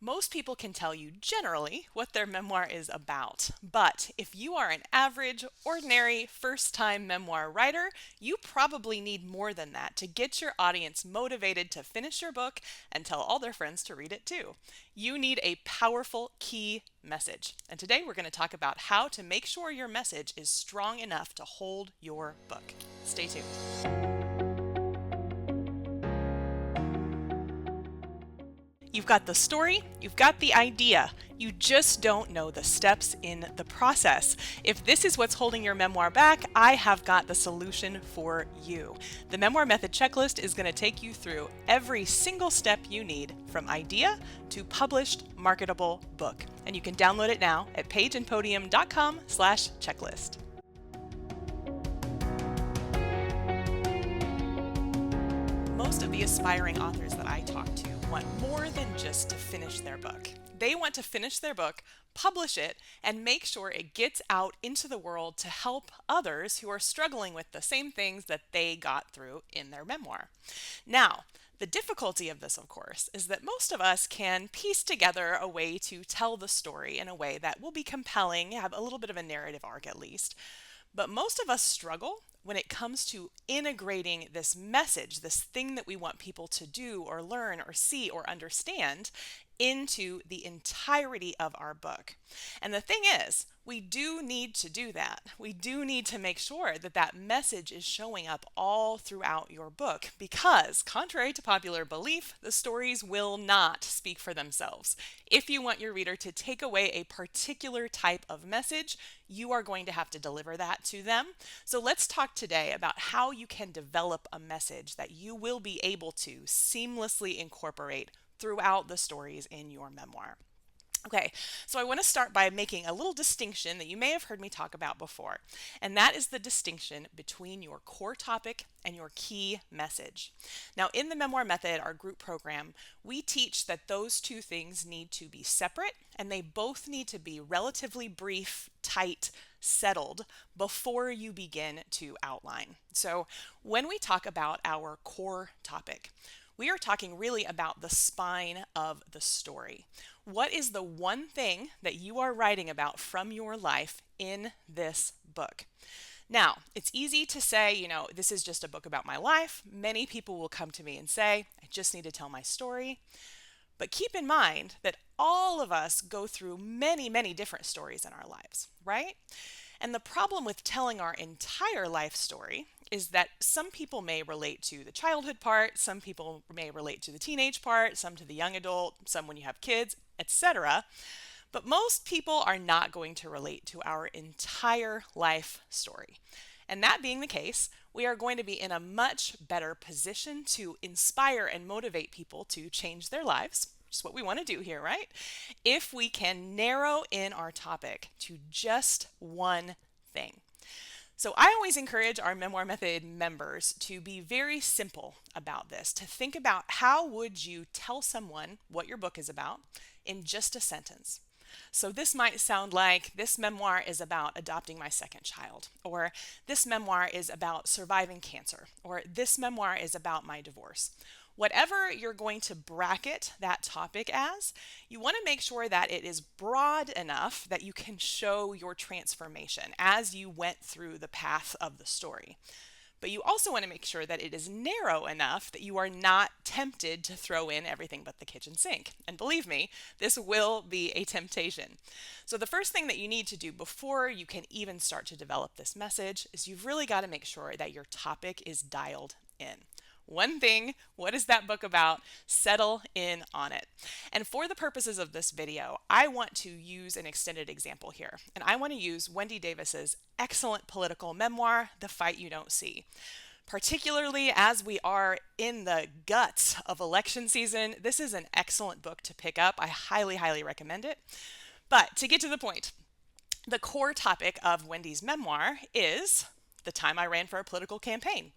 Most people can tell you generally what their memoir is about, but if you are an average, ordinary, first-time memoir writer, you probably need more than that to get your audience motivated to finish your book and tell all their friends to read it too. You need a powerful key message. And today we're going to talk about how to make sure your message is strong enough to hold your book. Stay tuned. You've got the story, you've got the idea, you just don't know the steps in the process. If this is what's holding your memoir back, I have got the solution for you. The Memoir Method checklist is going to take you through every single step you need from idea to published marketable book. And you can download it now at pageandpodium.com/checklist. Most of the aspiring authors that I talk to want more than just to finish their book. They want to finish their book, publish it, and make sure it gets out into the world to help others who are struggling with the same things that they got through in their memoir. Now, the difficulty of this, of course, is that most of us can piece together a way to tell the story in a way that will be compelling, have a little bit of a narrative arc at least. But most of us struggle when it comes to integrating this message, this thing that we want people to do or learn or see or understand into the entirety of our book. And the thing is, we do need to do that. We do need to make sure that that message is showing up all throughout your book because, contrary to popular belief, the stories will not speak for themselves. If you want your reader to take away a particular type of message, you are going to have to deliver that to them. So let's talk today about how you can develop a message that you will be able to seamlessly incorporate throughout the stories in your memoir. Okay, so I want to start by making a little distinction that you may have heard me talk about before, and that is the distinction between your core topic and your key message. Now, in the Memoir Method, our group program, we teach that those two things need to be separate, and they both need to be relatively brief, tight, settled before you begin to outline. So when we talk about our core topic, we are talking really about the spine of the story. What is the one thing that you are writing about from your life in this book? Now, it's easy to say, this is just a book about my life. Many people will come to me and say, I just need to tell my story. But keep in mind that all of us go through many, many different stories in our lives, right? And the problem with telling our entire life story is that some people may relate to the childhood part, some people may relate to the teenage part, some to the young adult, some when you have kids, etc. But most people are not going to relate to our entire life story. And that being the case, we are going to be in a much better position to inspire and motivate people to change their lives, which is what we want to do here, right? If we can narrow in our topic to just one thing. So I always encourage our Memoir Method members to be very simple about this, to think about how would you tell someone what your book is about in just a sentence. So this might sound like this memoir is about adopting my second child, or this memoir is about surviving cancer, or this memoir is about my divorce. Whatever you're going to bracket that topic as, you want to make sure that it is broad enough that you can show your transformation as you went through the path of the story. But you also want to make sure that it is narrow enough that you are not tempted to throw in everything but the kitchen sink. And believe me, this will be a temptation. So the first thing that you need to do before you can even start to develop this message is you've really got to make sure that your topic is dialed in. One thing, what is that book about? Settle in on it. And for the purposes of this video, I want to use an extended example here. And I want to use Wendy Davis's excellent political memoir, The Fight You Don't See. Particularly as we are in the guts of election season, this is an excellent book to pick up. I highly, highly recommend it. But to get to the point, the core topic of Wendy's memoir is the time I ran for a political campaign.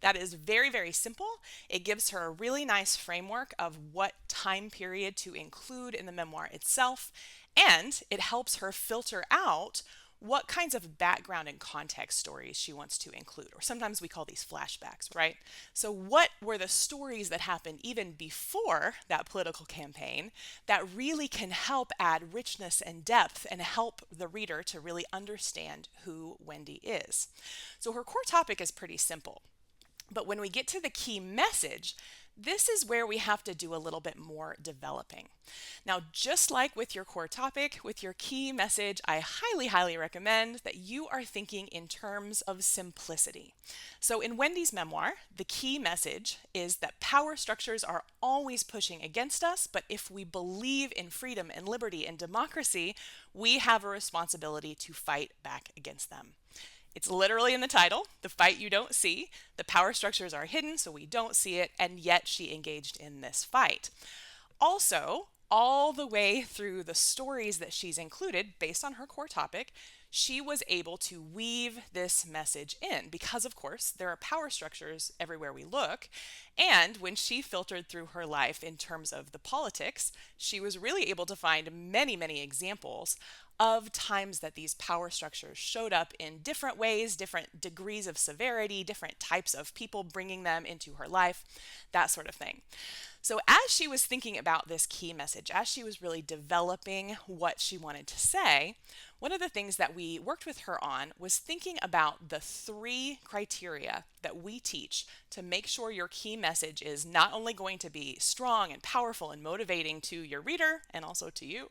That is very, very simple. It gives her a really nice framework of what time period to include in the memoir itself, and it helps her filter out what kinds of background and context stories she wants to include, or sometimes we call these flashbacks, right? So what were the stories that happened even before that political campaign that really can help add richness and depth and help the reader to really understand who Wendy is? So her core topic is pretty simple. But when we get to the key message, this is where we have to do a little bit more developing. Now, just like with your core topic, with your key message, I highly, highly recommend that you are thinking in terms of simplicity. So in Wendy's memoir, the key message is that power structures are always pushing against us, but if we believe in freedom and liberty and democracy, we have a responsibility to fight back against them. It's literally in the title, the fight you don't see. The power structures are hidden, so we don't see it, and yet she engaged in this fight. Also, all the way through the stories that she's included, based on her core topic, she was able to weave this message in because, of course, there are power structures everywhere we look. And when she filtered through her life in terms of the politics, she was really able to find many, many examples of times that these power structures showed up in different ways, different degrees of severity, different types of people bringing them into her life, that sort of thing. So as she was thinking about this key message, as she was really developing what she wanted to say, one of the things that we worked with her on was thinking about the 3 criteria that we teach to make sure your key message is not only going to be strong and powerful and motivating to your reader and also to you,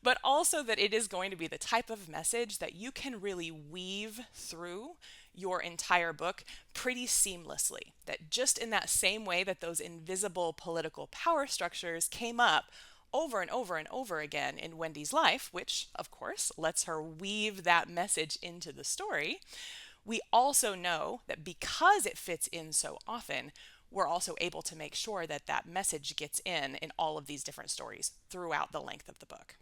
but also that it is going to be the type of message that you can really weave through your entire book pretty seamlessly. That just in that same way that those invisible political power structures came up over and over and over again in Wendy's life, which of course lets her weave that message into the story, we also know that because it fits in so often, we're also able to make sure that that message gets in all of these different stories throughout the length of the book.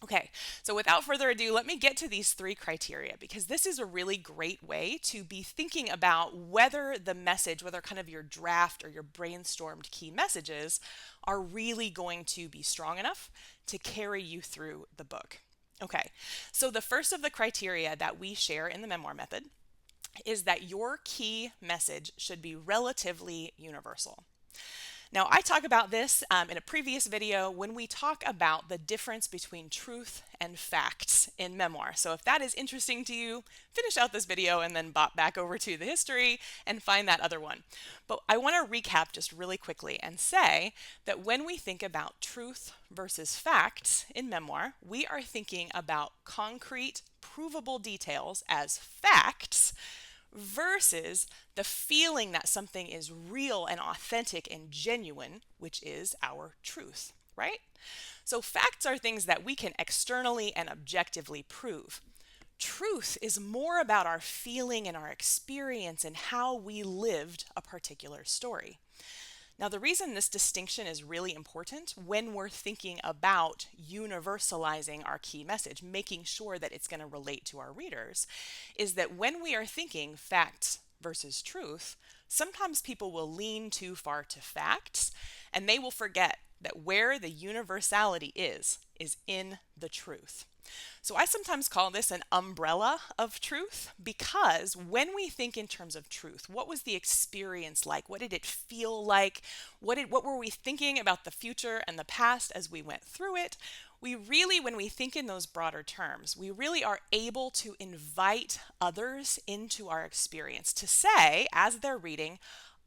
Okay, so without further ado, let me get to these 3 criteria because this is a really great way to be thinking about whether the message, whether kind of your draft or your brainstormed key messages are really going to be strong enough to carry you through the book. Okay, so the first of the criteria that we share in the Memoir Method is that your key message should be relatively universal. Now, I talk about this in a previous video when we talk about the difference between truth and facts in memoir. So if that is interesting to you, finish out this video and then bop back over to the history and find that other one. But I want to recap just really quickly and say that when we think about truth versus facts in memoir, we are thinking about concrete, provable details as facts versus the feeling that something is real and authentic and genuine, which is our truth, right? So facts are things that we can externally and objectively prove. Truth is more about our feeling and our experience and how we lived a particular story. Now, the reason this distinction is really important when we're thinking about universalizing our key message, making sure that it's going to relate to our readers, is that when we are thinking facts versus truth, sometimes people will lean too far to facts and they will forget that where the universality is in the truth. So I sometimes call this an umbrella of truth because when we think in terms of truth, what was the experience like? What did it feel like? What were we thinking about the future and the past as we went through it? We really, when we think in those broader terms, we really are able to invite others into our experience to say, as they're reading,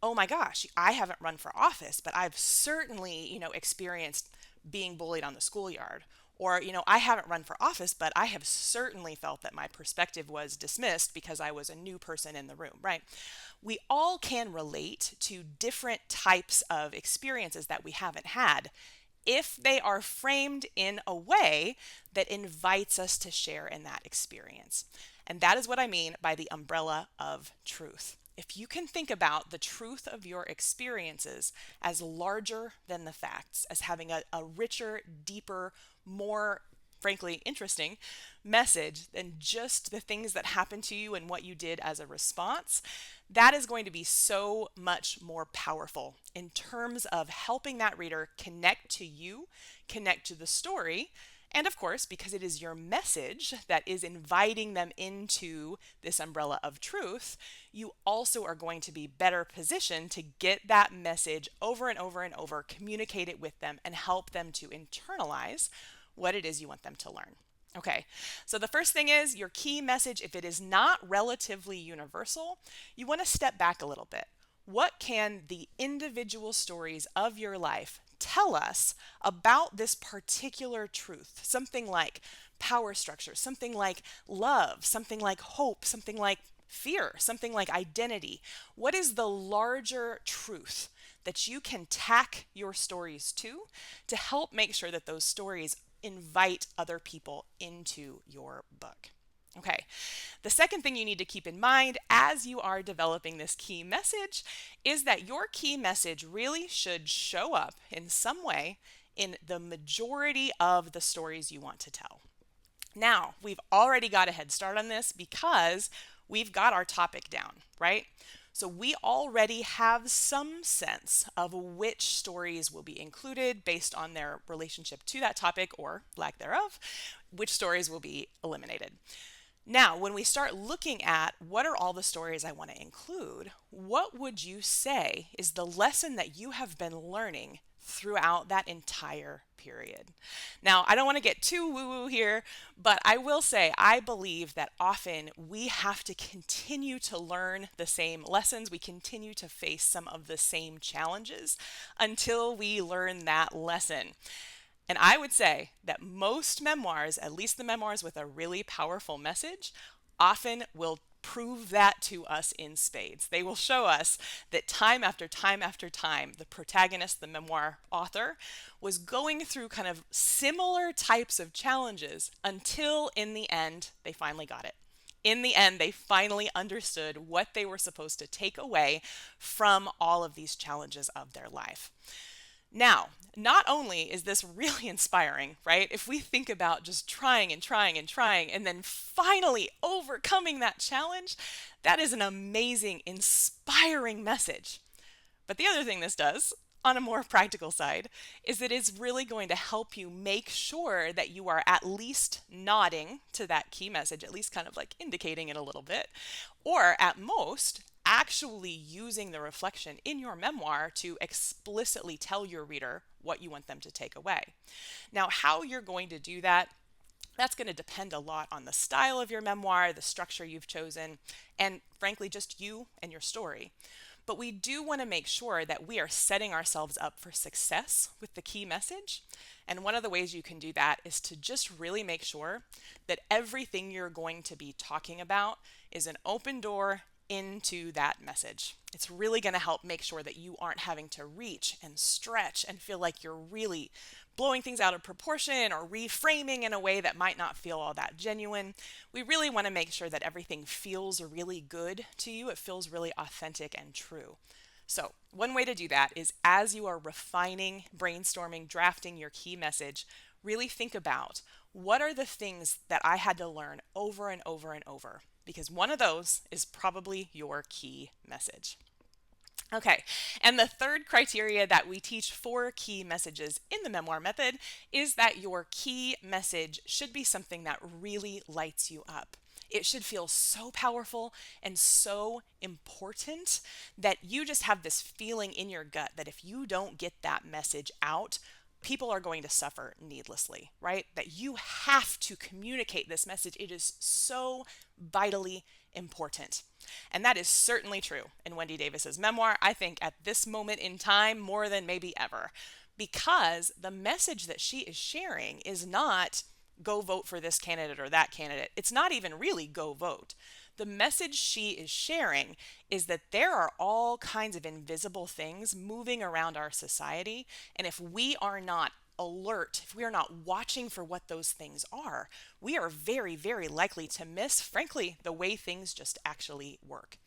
oh my gosh, I haven't run for office, but I've certainly, experienced being bullied on the schoolyard. Or, I haven't run for office, but I have certainly felt that my perspective was dismissed because I was a new person in the room, right? We all can relate to different types of experiences that we haven't had if they are framed in a way that invites us to share in that experience. And that is what I mean by the umbrella of truth. If you can think about the truth of your experiences as larger than the facts, as having a richer, deeper, more frankly interesting message than just the things that happened to you and what you did as a response, that is going to be so much more powerful in terms of helping that reader connect to you, connect to the story, And of course, because it is your message that is inviting them into this umbrella of truth, you also are going to be better positioned to get that message over and over and over, communicate it with them, and help them to internalize what it is you want them to learn. Okay, so the first thing is your key message, if it is not relatively universal, you want to step back a little bit. What can the individual stories of your life tell us about this particular truth? Something like power structure, something like love, something like hope, something like fear, something like identity. What is the larger truth that you can tack your stories to help make sure that those stories invite other people into your book? Okay, the second thing you need to keep in mind as you are developing this key message is that your key message really should show up in some way in the majority of the stories you want to tell. Now, we've already got a head start on this because we've got our topic down, right? So we already have some sense of which stories will be included based on their relationship to that topic or lack thereof, which stories will be eliminated. Now, when we start looking at what are all the stories I want to include, what would you say is the lesson that you have been learning throughout that entire period? Now, I don't want to get too woo-woo here, but I will say I believe that often we have to continue to learn the same lessons. We continue to face some of the same challenges until we learn that lesson. And I would say that most memoirs, at least the memoirs with a really powerful message, often will prove that to us in spades. They will show us that time after time after time, the protagonist, the memoir author, was going through kind of similar types of challenges until in the end, they finally got it. In the end, they finally understood what they were supposed to take away from all of these challenges of their life. Now, not only is this really inspiring, right? If we think about just trying and trying and trying and then finally overcoming that challenge, that is an amazing, inspiring message. But the other thing this does, on a more practical side, is that it's really going to help you make sure that you are at least nodding to that key message, at least kind of like indicating it a little bit, or at most, actually using the reflection in your memoir to explicitly tell your reader what you want them to take away. Now, how you're going to do that, that's going to depend a lot on the style of your memoir, the structure you've chosen, and frankly, just you and your story. But we do want to make sure that we are setting ourselves up for success with the key message. And one of the ways you can do that is to just really make sure that everything you're going to be talking about is an open door into that message. It's really going to help make sure that you aren't having to reach and stretch and feel like you're really blowing things out of proportion or reframing in a way that might not feel all that genuine. We really want to make sure that everything feels really good to you. It feels really authentic and true. So one way to do that is as you are refining, brainstorming, drafting your key message, really think about what are the things that I had to learn over and over and over, because one of those is probably your key message. Okay, and the third criteria that we teach for key messages in the Memoir Method is that your key message should be something that really lights you up. It should feel so powerful and so important that you just have this feeling in your gut that if you don't get that message out, people are going to suffer needlessly, right? That you have to communicate this message. It is so vitally important. And that is certainly true in Wendy Davis's memoir, I think at this moment in time more than maybe ever, because the message that she is sharing is not go vote for this candidate or that candidate. It's not even really go vote. The message she is sharing is that there are all kinds of invisible things moving around our society. And if we are not alert, if we are not watching for what those things are, we are very, very likely to miss, frankly, the way things just actually work.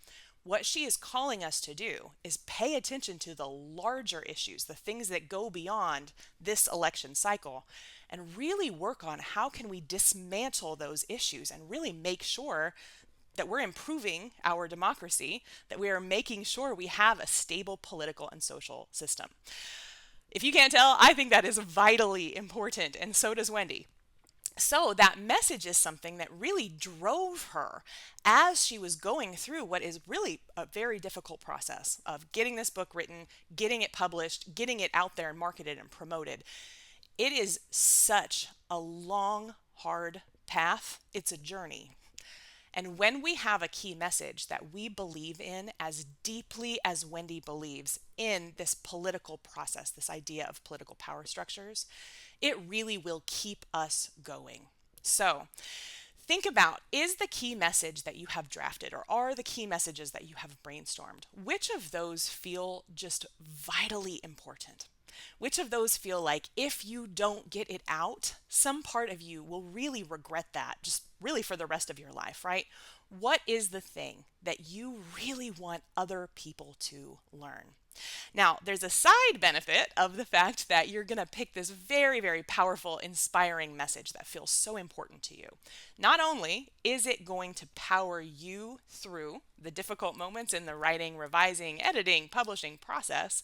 What she is calling us to do is pay attention to the larger issues, the things that go beyond this election cycle, and really work on how can we dismantle those issues and really make sure that we're improving our democracy, that we are making sure we have a stable political and social system. If you can't tell, I think that is vitally important, and so does Wendy. So that message is something that really drove her as she was going through what is really a very difficult process of getting this book written, getting it published, getting it out there and marketed and promoted. It is such a long, hard path. It's a journey. And when we have a key message that we believe in as deeply as Wendy believes in this political process, this idea of political power structures, it really will keep us going. So think about, is the key message that you have drafted, or are the key messages that you have brainstormed, which of those feel just vitally important? Which of those feel like if you don't get it out, some part of you will really regret that, just really for the rest of your life, right? What is the thing that you really want other people to learn? Now, there's a side benefit of the fact that you're going to pick this very, very powerful, inspiring message that feels so important to you. Not only is it going to power you through the difficult moments in the writing, revising, editing, publishing process,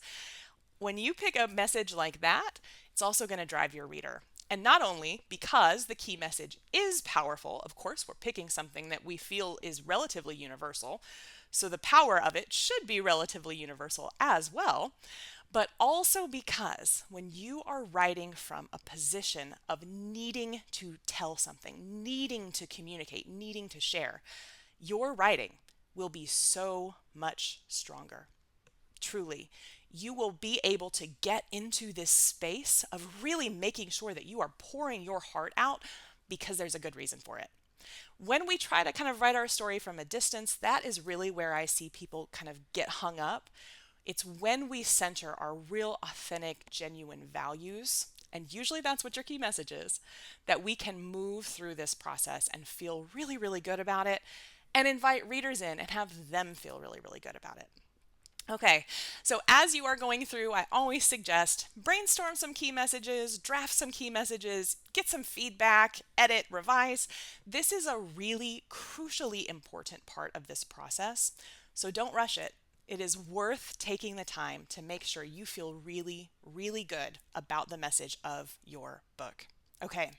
when you pick a message like that, it's also going to drive your reader. And not only because the key message is powerful, of course, we're picking something that we feel is relatively universal, so the power of it should be relatively universal as well, but also because when you are writing from a position of needing to tell something, needing to communicate, needing to share, your writing will be so much stronger. Truly, you will be able to get into this space of really making sure that you are pouring your heart out because there's a good reason for it. When we try to kind of write our story from a distance, that is really where I see people kind of get hung up. It's when we center our real, authentic, genuine values, and usually that's what your key message is, that we can move through this process and feel really, really good about it and invite readers in and have them feel really, really good about it. Okay, so as you are going through, I always suggest brainstorm some key messages, draft some key messages, get some feedback, edit, revise. This is a really crucially important part of this process, so don't rush it. It is worth taking the time to make sure you feel really, really good about the message of your book. Okay,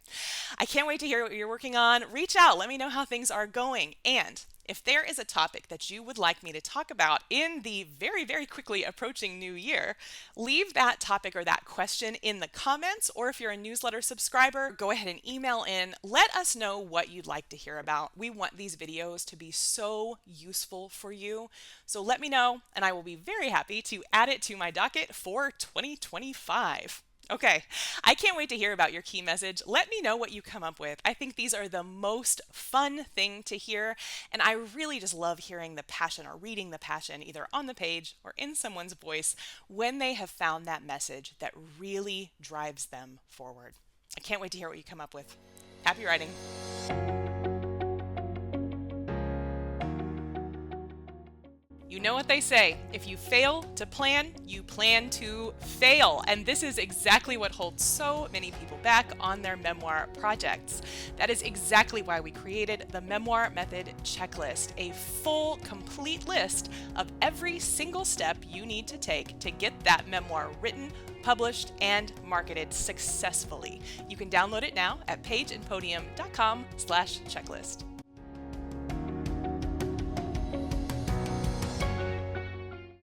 I can't wait to hear what you're working on. Reach out, let me know how things are going. And if there is a topic that you would like me to talk about in the very, very quickly approaching new year, leave that topic or that question in the comments, or if you're a newsletter subscriber, go ahead and email in. Let us know what you'd like to hear about. We want these videos to be so useful for you. So let me know, and I will be very happy to add it to my docket for 2025. Okay, I can't wait to hear about your key message. Let me know what you come up with. I think these are the most fun thing to hear, and I really just love hearing the passion or reading the passion either on the page or in someone's voice when they have found that message that really drives them forward. I can't wait to hear what you come up with. Happy writing. You know what they say, if you fail to plan, you plan to fail. And this is exactly what holds so many people back on their memoir projects. That is exactly why we created the Memoir Method checklist, a full, complete list of every single step you need to take to get that memoir written, published, and marketed successfully. You can download it now at pageandpodium.com/checklist.